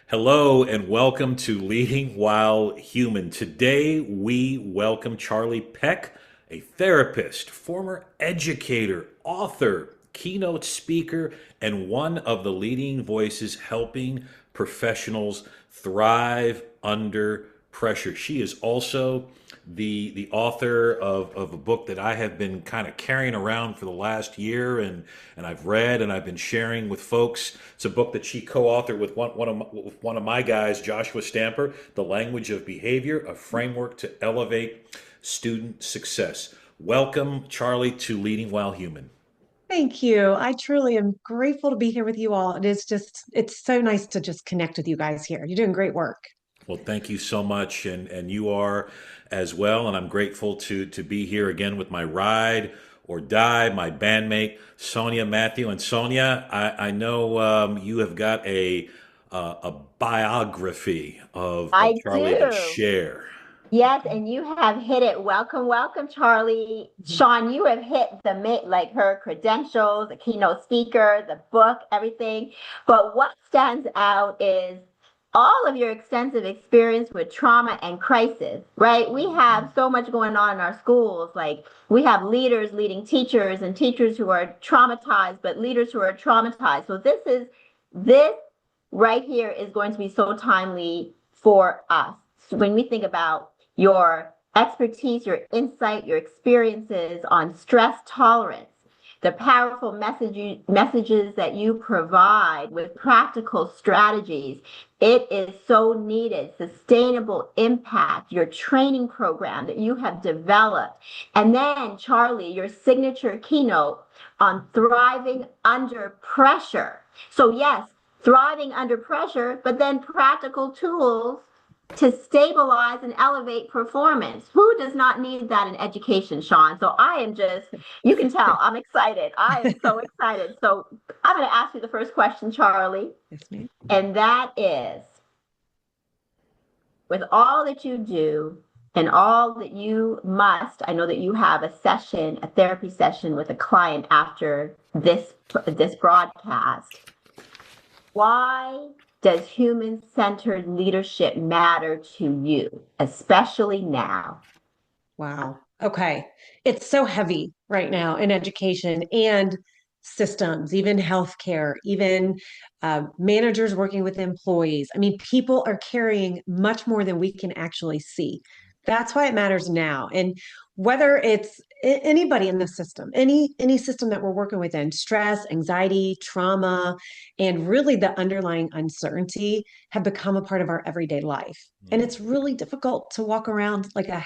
Hello and welcome to Leading While Human. Today we welcome Charle Peck, a therapist, former educator, author, keynote speaker, and one of the leading voices helping professionals thrive under pressure. She is also the author of a book that I have been kind of carrying around for the last year, and I've read and I've been sharing with folks. It's a book that she co-authored with one of my guys, Joshua Stamper, The Language of Behavior, a framework to elevate student success. Welcome, Charle, to Leading While Human. Thank you. I truly am grateful to be here with you all. It's so nice to just connect with you guys here. You're doing great work. Well, thank you so much, and you are as well. And I'm grateful to be here again with my ride or die, my bandmate Sonia Matthew. And Sonia, I know you have got a biography of I Charle to do. share. Yes, and you have hit it. Welcome, welcome, Charlie. Sean, you have hit like her credentials, the keynote speaker, the book, everything. But what stands out is all of your extensive experience with trauma and crisis, right? We have so much going on in our schools. Like we have leaders leading teachers and teachers who are traumatized, but leaders who are traumatized. So this right here is going to be so timely for us. So when we think about your expertise, your insight, your experiences on stress tolerance, the powerful messages that you provide with practical strategies. It is so needed. Sustainable impact, your training program that you have developed. And then, Charle, your signature keynote on thriving under pressure. So, yes, thriving under pressure, but then practical tools to stabilize and elevate performance. Who does not need that in education, Sean? So I am just, you can tell, I'm excited. I am so excited. So I'm going to ask you the first question, Charle, Yes, ma'am. and that is, with all that you do and all that you must, I know that you have a session, a therapy session with a client after this broadcast. Why does human-centered leadership matter to you, especially now? Wow. Okay. It's so heavy right now in education and systems, even healthcare, even managers working with employees. I mean, people are carrying much more than we can actually see. That's why it matters now. And whether it's anybody in the system, any system that we're working within, stress, anxiety, trauma, and really the underlying uncertainty have become a part of our everyday life. And it's really difficult to walk around like a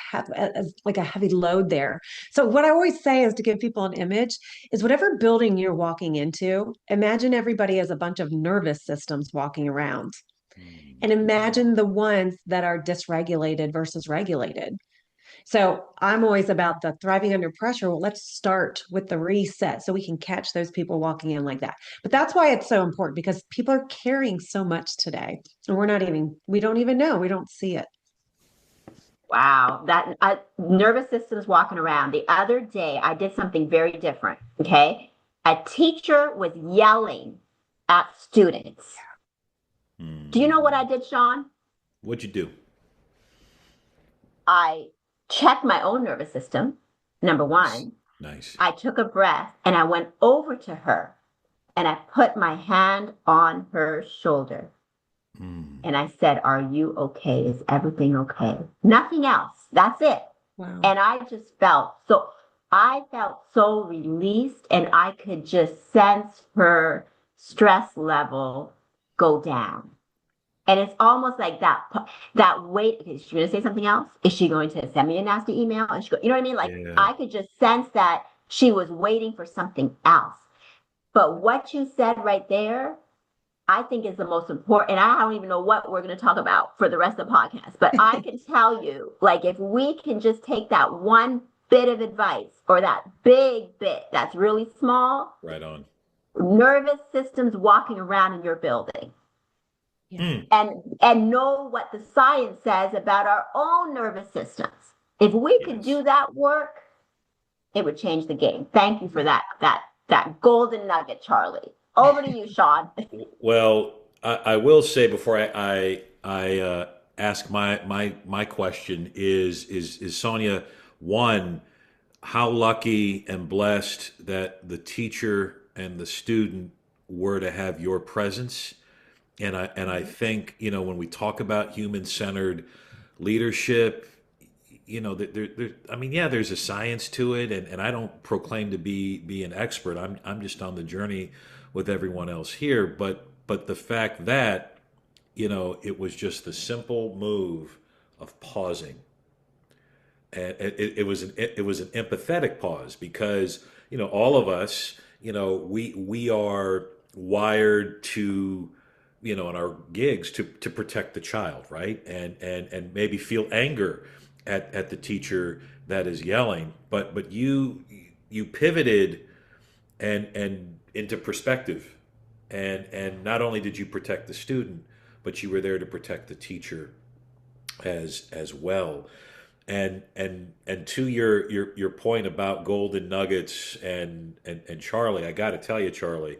heavy load there. So what I always say is to give people an image is whatever building you're walking into, imagine everybody as a bunch of nervous systems walking around. And imagine the ones that are dysregulated versus regulated. So I'm always about the thriving under pressure. Well, let's start with the reset so we can catch those people walking in like that. But that's why it's so important because people are carrying so much today. And we don't even know, we don't see it. Wow, that nervous system's walking around. The other day, I did something very different. Okay, a teacher was yelling at students. Do you know what I did, Sean? What'd you do? I checked my own nervous system. Number Nice. one, Nice. I took a breath and I went over to her and I put my hand on her shoulder. And I said, "Are you okay? Is everything okay?" Nothing else. That's it. Wow. And I felt so released and I could just sense her stress level go down. And it's almost like that weight. Is she going to say something else? Is she going to send me a nasty email? You know what I mean? Like Yeah. I could just sense that she was waiting for something else. But what you said right there, I think is the most important. And I don't even know what we're going to talk about for the rest of the podcast. But I can tell you, like, if we can just take that one bit of advice or that big bit that's really small, Right on. nervous systems walking around in your building. Yeah. And know what the science says about our own nervous systems. If we could Yes. do that work, it would change the game. Thank you for that golden nugget, Charle. Over to you, Sean. Well, I will say before I ask my question is Sonia, one, how lucky and blessed that the teacher and the student were to have your presence. And I think, when we talk about human centered leadership, I mean, yeah, there's a science to it, and I don't proclaim to be an expert. I'm just on the journey with everyone else here. But the fact that, it was just the simple move of pausing, and it was an empathetic pause, because all of us, we are wired to, in our gigs, to protect the child, right, and maybe feel anger at the teacher that is yelling, but you pivoted and into perspective, and not only did you protect the student, but you were there to protect the teacher as well. And to your point about golden nuggets and Charlie, I got to tell you, Charlie,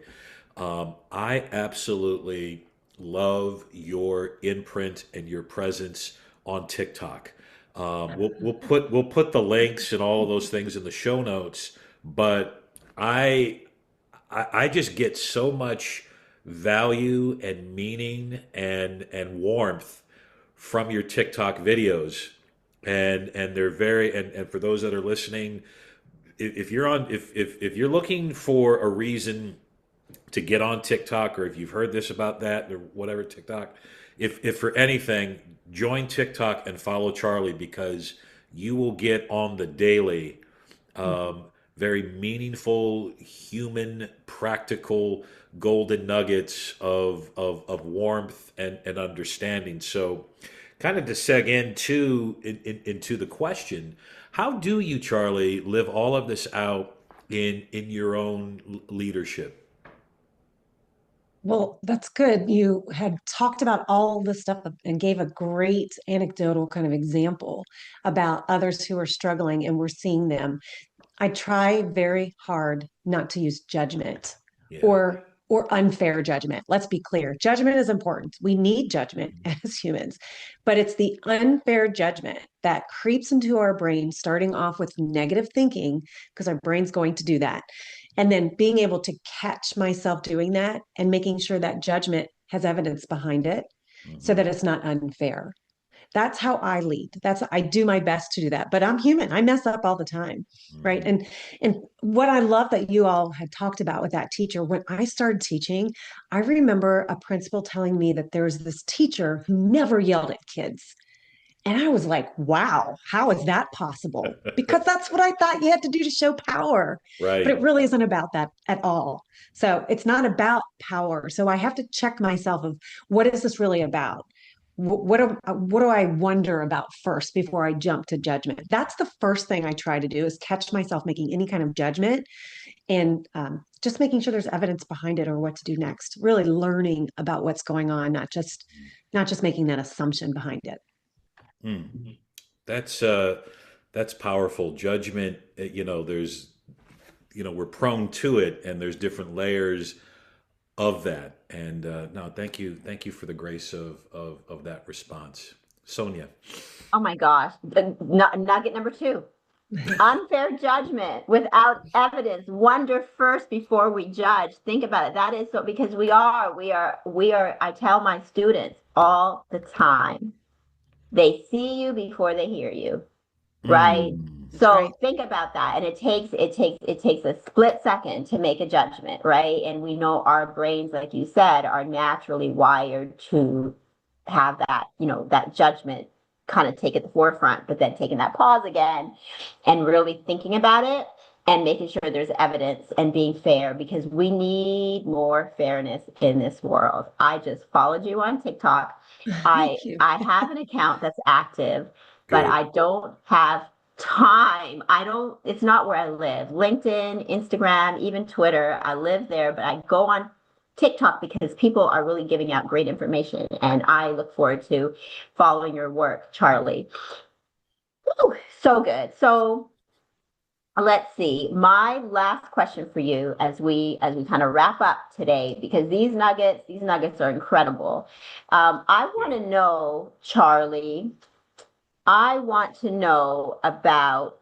I absolutely love your imprint and your presence on TikTok. We'll put the links and all of those things in the show notes, but I just get so much value and meaning and warmth from your TikTok videos, and they're very, and for those that are listening, if you're on if you're looking for a reason to get on TikTok, or if you've heard this about that or whatever TikTok, if for anything, join TikTok and follow Charlie, because you will get on the daily very meaningful, human, practical golden nuggets of warmth and understanding. So, kind of to seg into the question, how do you, Charlie, live all of this out in your own leadership? Well, that's good. You had talked about all this stuff and gave a great anecdotal kind of example about others who are struggling, and we're seeing them. I try very hard not to use judgment Yeah. or unfair judgment. Let's be clear. Judgment is important. We need judgment as humans, but it's the unfair judgment that creeps into our brain, starting off with negative thinking, because our brain's going to do that. And then being able to catch myself doing that and making sure that judgment has evidence behind it so Hmm. that it's not unfair. That's how I lead. I do my best to do that, but I'm human. I mess up all the time, right? Hmm. And what I love that you all had talked about with that teacher, when I started teaching, I remember a principal telling me that there was this teacher who never yelled at kids. And I was like, wow, how is that possible? Because that's what I thought you had to do to show power. But it Right. really isn't about that at all. So it's not about power. So I have to check myself of what is this really about? What do I wonder about first before I jump to judgment? That's the first thing I try to do, is catch myself making any kind of judgment, and just making sure there's evidence behind it or what to do next. Really learning about what's going on, not just making that assumption behind it. Mm. That's that's powerful. Judgment, there's, we're prone to it, and there's different layers of that. And no, thank you for the grace of that response, Sonia. Oh my gosh. Nugget number two. Unfair judgment without evidence. Wonder first before we judge. Think about it. That is so, because we are, I tell my students all the time, they see you before they hear you, right? Mm. That's right. So think about that. And it takes a split second to make a judgment, right? And we know our brains, like you said, are naturally wired to have that judgment kind of take at the forefront, but then taking that pause again and really thinking about it and making sure there's evidence and being fair, because we need more fairness in this world. I just followed you on TikTok. I Thank you. I have an account that's active, but Good. I don't have time. I don't, it's not where I live. LinkedIn, Instagram, even Twitter, I live there, but I go on TikTok because people are really giving out great information. And I look forward to following your work, Charlie. Woo, so good. So Let's see. My last question for you as we kind of wrap up today, because these nuggets are incredible. I want to know, Charlie. I want to know about.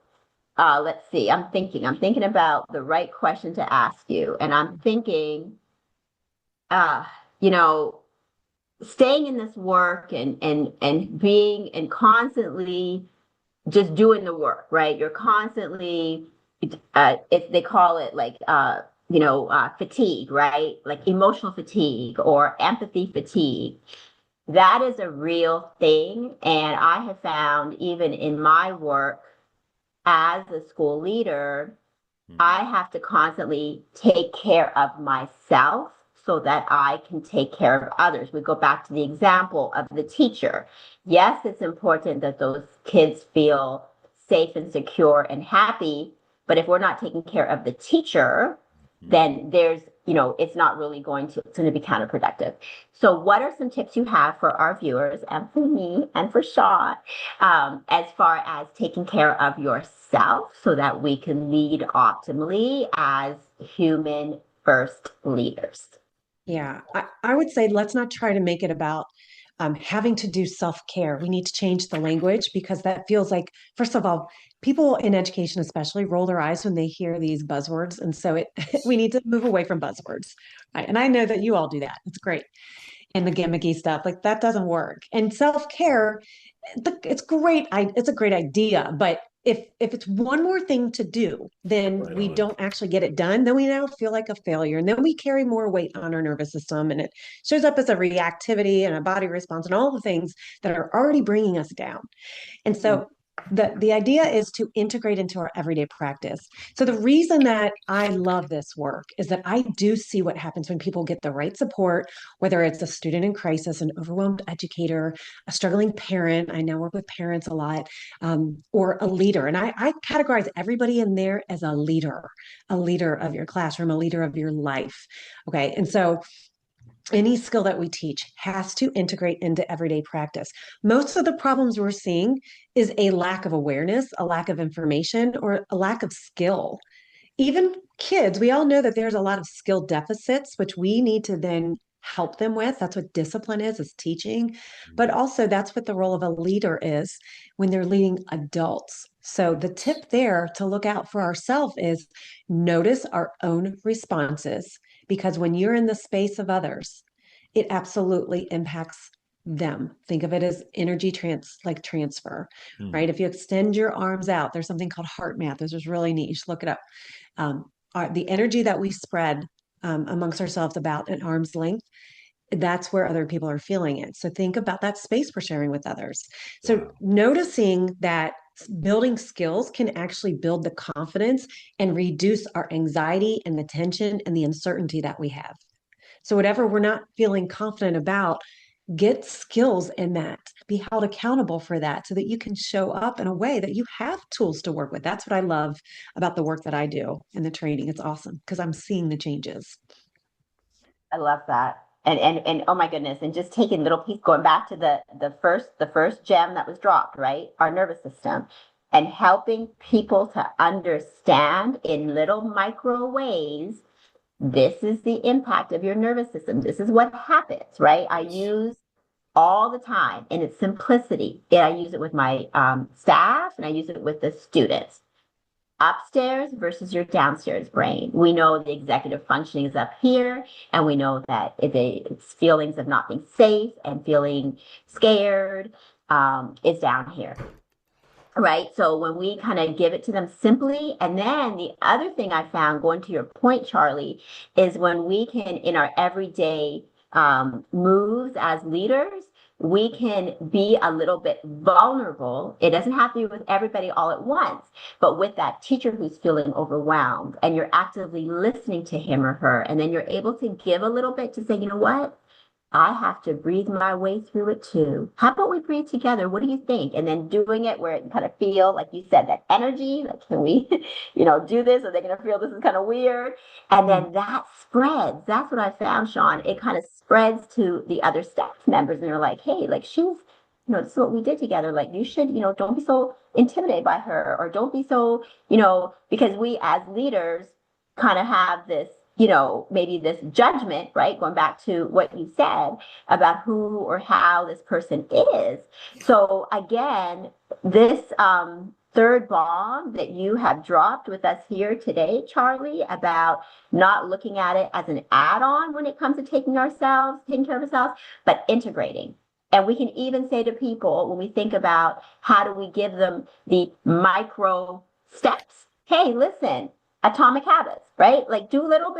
Let's see. I'm thinking about the right question to ask you, and I'm thinking, uh, you know, staying in this work and being and constantly just doing the work, right? You're constantly, if they call it like, fatigue, right? Like emotional fatigue or empathy fatigue. That is a real thing. And I have found even in my work as a school leader, Mhm. I have to constantly take care of myself so that I can take care of others. We go back to the example of the teacher. Yes, it's important that those kids feel safe and secure and happy, but if we're not taking care of the teacher, Mhm. then it's not really it's going to be counterproductive. So, what are some tips you have for our viewers and for me and for Sean, as far as taking care of yourself so that we can lead optimally as human first leaders? Yeah, I would say let's not try to make it about having to do self-care. We need to change the language because that feels like, first of all, people in education especially roll their eyes when they hear these buzzwords. And so we need to move away from buzzwords. Right? And I know that you all do that. It's great. And the gimmicky stuff, like that doesn't work. And self-care, it's great. It's a great idea, but if it's one more thing to do, then Right we on. don't actually get it done. Then we now feel like a failure, and then we carry more weight on our nervous system, and it shows up as a reactivity and a body response, and all the things that are already bringing us down. And so the idea is to integrate into our everyday practice. So the reason that I love this work is that I do see what happens when people get the right support, whether it's a student in crisis, an overwhelmed educator, a struggling parent. I now work with parents a lot, or a leader. And I categorize everybody in there as a leader of your classroom, a leader of your life. Okay. And so any skill that we teach has to integrate into everyday practice. Most of the problems we're seeing is a lack of awareness, a lack of information, or a lack of skill. Even kids, we all know that there's a lot of skill deficits, which we need to then help them with. That's what discipline is teaching. But Mhm. also, that's what the role of a leader is when they're leading adults. So, the tip there to look out for ourselves is notice our own responses, because when you're in the space of others, it absolutely impacts them. Think of it as energy transfer, right? Mhm. If you extend your arms out, there's something called heart math. This is really neat. You should look it up. um, the energy that we spread amongst ourselves about an arm's length, that's where other people are feeling it. So think about that space we're sharing with others. So Wow. noticing that building skills can actually build the confidence and reduce our anxiety and the tension and the uncertainty that we have. So whatever we're not feeling confident about, get skills in that, be held accountable for that so that you can show up in a way that you have tools to work with. That's what I love about the work that I do and the training. It's awesome because I'm seeing the changes. I love that. And oh my goodness, and just taking little piece going back to the first gem that was dropped, right? Our nervous system and helping people to understand in little micro ways, this is the impact of your nervous system. This is what happens, right? I Yes. use all the time in its simplicity. And I use it with my staff and I use it with the students. Upstairs versus your downstairs brain. We know the executive functioning is up here, and we know that it's feelings of not being safe and feeling scared is down here. Right. So when we kind of give it to them simply, and then the other thing I found, going to your point, Charlie, is when we can, in our everyday moves as leaders, we can be a little bit vulnerable. It doesn't have to be with everybody all at once, but with that teacher who's feeling overwhelmed, and you're actively listening to him or her, and then you're able to give a little bit to say, you know what? I have to breathe my way through it too. How about we breathe together? What do you think? And then doing it where it kind of feel, like you said, that energy, like can we, do this? Or they're going to feel this is kind of weird. And Mm. then that spreads. That's what I found, Sean. It kind of spreads to the other staff members and they're like, hey, like this is what we did together. Like, you should, don't be so intimidated by her, or don't be so, because we as leaders kind of have this, maybe this judgment, right? Going back to what you said about who or how this person is. So again, this third bomb that you have dropped with us here today, Charlie, about not looking at it as an add-on when it comes to taking care of ourselves, but integrating. And we can even say to people, when we think about how do we give them the micro steps, hey, listen, atomic habits, right? Like, do little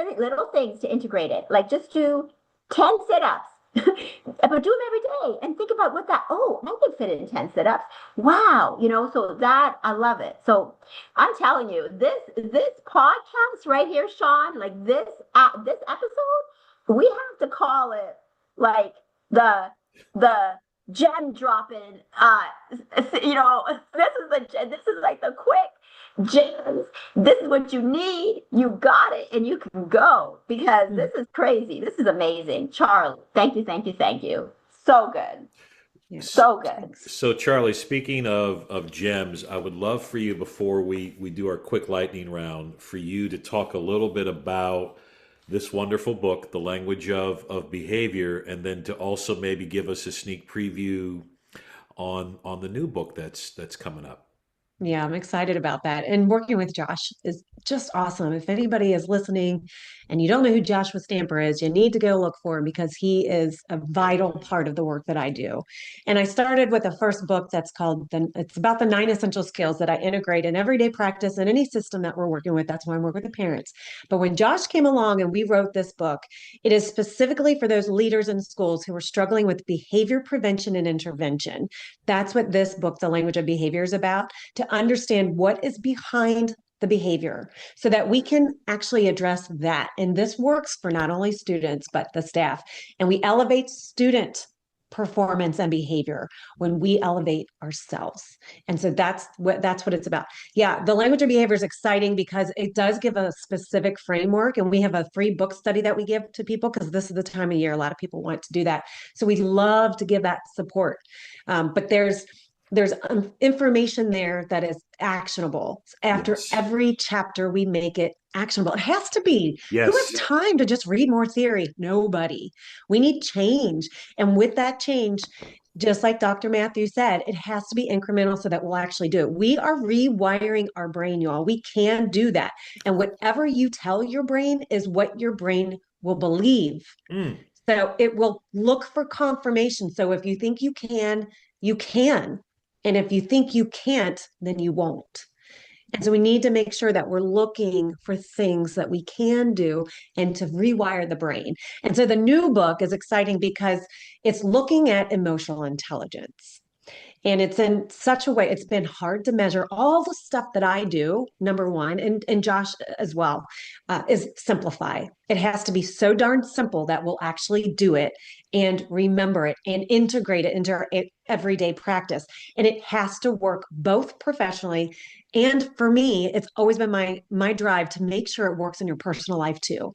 things to integrate it. Like, just do 10 sit-ups, but do them every day and think about what that, oh, I can fit in 10 sit-ups. Wow. So that, I love it. So I'm telling you, this podcast right here, Sean, like this episode, we have to call it like the gem dropping, this is like the quick gems. This is what you need. You got it, and you can go, because this is crazy. This is amazing. Charlie, thank you. So good. Yeah. So good. So Charlie, speaking of gems, I would love for you, before we do our quick lightning round, for you to talk a little bit about this wonderful book, The Language of Behavior, and then to also maybe give us a sneak preview on the new book that's coming up. Yeah, I'm excited about that. And working with Josh is just awesome. If anybody is listening and you don't know who Joshua Stamper is, you need to go look for him, because he is a vital part of the work that I do. And I started with the first book that's called, it's about the 9 essential skills that I integrate in everyday practice and any system that we're working with. That's why I work with the parents. But when Josh came along and we wrote this book, it is specifically for those leaders in schools who are struggling with behavior prevention and intervention. That's what this book, The Language of Behavior, is about, to understand what is behind the behavior so that we can actually address that. And this works for not only students, but the staff. And we elevate student performance and behavior when we elevate ourselves. And so that's what it's about. Yeah, the language of behavior is exciting because it does give a specific framework, and we have a free book study that we give to people, because this is the time of year a lot of people want to do that. So we love to give that support. But there's information there that is actionable. After every chapter, we make it actionable. It has to be. Yes. Who has time to just read more theory? Nobody. We need change. And with that change, just like Dr. Matthew said, it has to be incremental so that we'll actually do it. We are rewiring our brain, y'all. We can do that. And whatever you tell your brain is what your brain will believe. So it will look for confirmation. So if you think you can, you can. And if you think you can't, then you won't. And so we need to make sure that we're looking for things that we can do and to rewire the brain. And so the new book is exciting because it's looking at emotional intelligence. And it's in such a way, it's been hard to measure. All the stuff that I do, number one, and Josh as well, is simplify. It has to be so darn simple that we'll actually do it and remember it and integrate it into our everyday practice. And it has to work both professionally, and for me, it's always been my drive to make sure it works in your personal life too,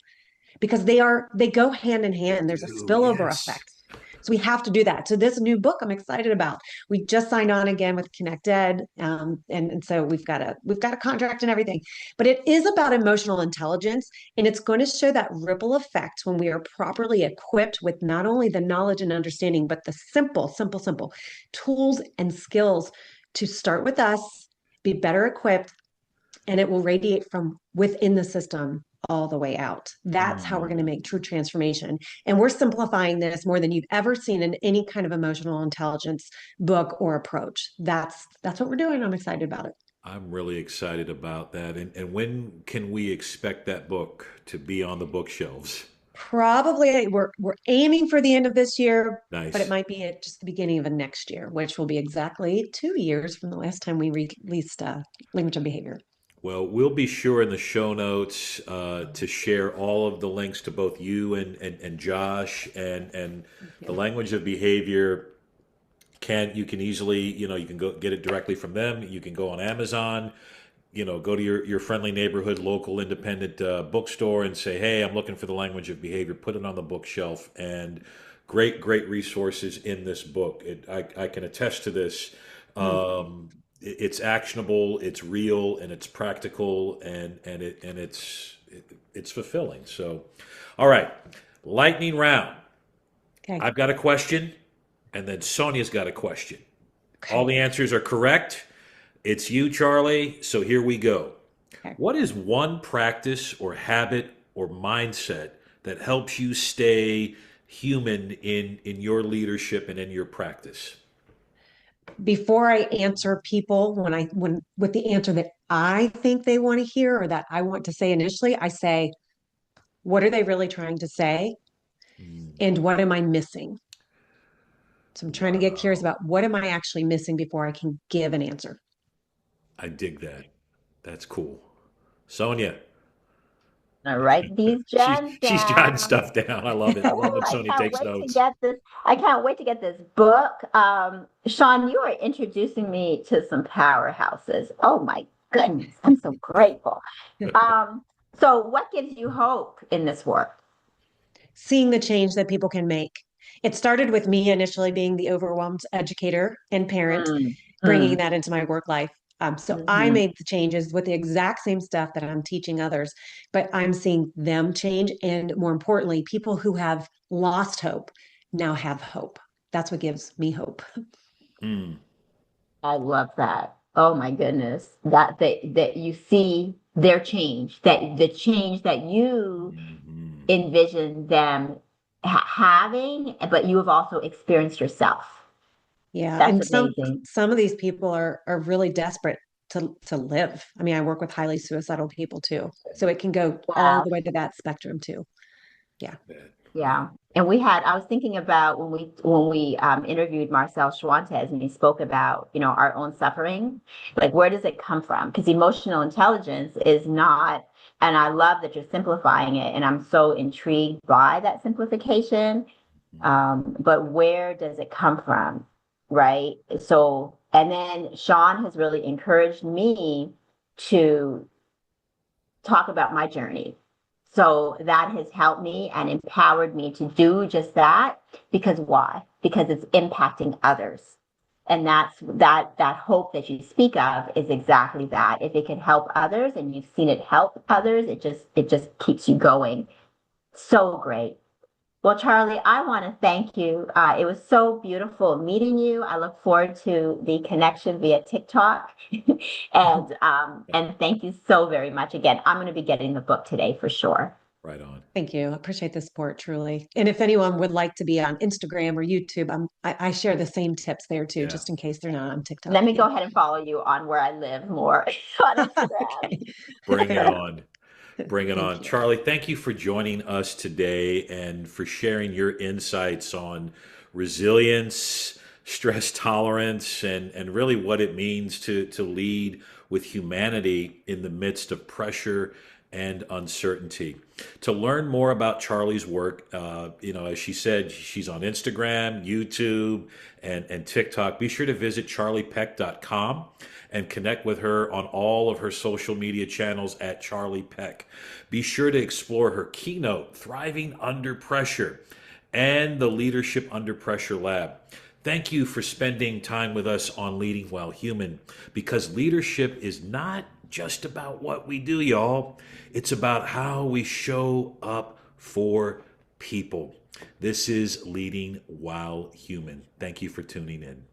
because they go hand in hand. There's a spillover effect. So we have to do that. So this new book I'm excited about. We just signed on again with Connect Ed. And so we've got a contract and everything. But it is about emotional intelligence. And it's going to show that ripple effect when we are properly equipped with not only the knowledge and understanding, but the simple tools and skills to start with us, be better equipped, and it will radiate from within the system all the way out. That's how we're going to make true transformation. And we're simplifying this more than you've ever seen in any kind of emotional intelligence book or approach. That's what we're doing. I'm excited about it. I'm really excited about that. And when can we expect that book to be on the bookshelves? Probably we're aiming for the end of this year, Nice. But it might be at just the beginning of the next year, which will be exactly 2 years from the last time we released Language of Behavior. Well, we'll be sure in the show notes to share all of the links to both you and Josh, and the Language of Behavior. You can easily, you can go get it directly from them. You can go on Amazon, go to your friendly neighborhood, local independent bookstore and say, hey, I'm looking for the Language of Behavior. Put it on the bookshelf and great resources in this book. I can attest to this. It's actionable, it's real, and it's practical, and it's fulfilling. So, all right, lightning round. Okay. I've got a question, and then Sonia's got a question. All Okay. the answers are correct. It's you, Charlie. So here we go. Okay. What is one practice or habit or mindset that helps you stay human in your leadership and in your practice? Before I answer people, when with the answer that I think they want to hear or that I want to say initially, I say, what are they really trying to say? Mm, And what am I missing? So I'm trying to get curious wow. about what am I actually missing before I can give an answer. I dig that. That's cool. Sonia, I write these gems she's jotting down. stuff down. I love it. I love when I Sonia can't takes wait to notes. get this. I can't wait to get this book. Sean, you are introducing me to some powerhouses. Oh my goodness, I'm so grateful. So what gives you hope in this work? Seeing the change that people can make. It started with me initially being the overwhelmed educator and parent, Mm, bringing mm, that into my work life. So I mhm. made the changes with the exact same stuff that I'm teaching others, but I'm seeing them change. And more importantly, people who have lost hope now have hope. That's what gives me hope. Mm, I love that. Oh my goodness. That you see their change, that the change that you mhm. envision them having, but you have also experienced yourself. Yeah, That's and amazing. some of these people are really desperate to live. I mean, I work with highly suicidal people too, so it can go all Wow. the way to that spectrum too. Yeah. Yeah. Yeah. And I was thinking about when we interviewed Marcel Schwantes and he spoke about, our own suffering, like where does it come from? Because emotional intelligence is not, and I love that you're simplifying it, and I'm so intrigued by that simplification. But where does it come from? Right. So, and then Sean has really encouraged me to talk about my journey. So that has helped me and empowered me to do just that. Because why? Because it's impacting others. And that hope that you speak of is exactly that. If it can help others and you've seen it help others, it just keeps you going. So great. Well, Charlie, I want to thank you. It was so beautiful meeting you. I look forward to the connection via TikTok, and thank you so very much again. I'm going to be getting the book today for sure. Right on. Thank you. I appreciate the support, truly. And if anyone would like to be on Instagram or YouTube, I share the same tips there too, Yeah. just in case they're not on TikTok. Let me Yeah. go ahead and follow you on where I live more on Instagram. Okay. Bring it on. Bring it Thank on. you. Charlie, thank you for joining us today and for sharing your insights on resilience, stress tolerance, and really what it means to lead with humanity in the midst of pressure and uncertainty. To learn more about Charlie's work, as she said, she's on Instagram, YouTube, and TikTok. Be sure to visit charlepeck.com and connect with her on all of her social media channels at Charle Peck. Be sure to explore her keynote, Thriving Under Pressure, and the Leadership Under Pressure Lab. Thank you for spending time with us on Leading While Human, because leadership is not just about what we do, y'all. It's about how we show up for people. This is Leading While Human. Thank you for tuning in.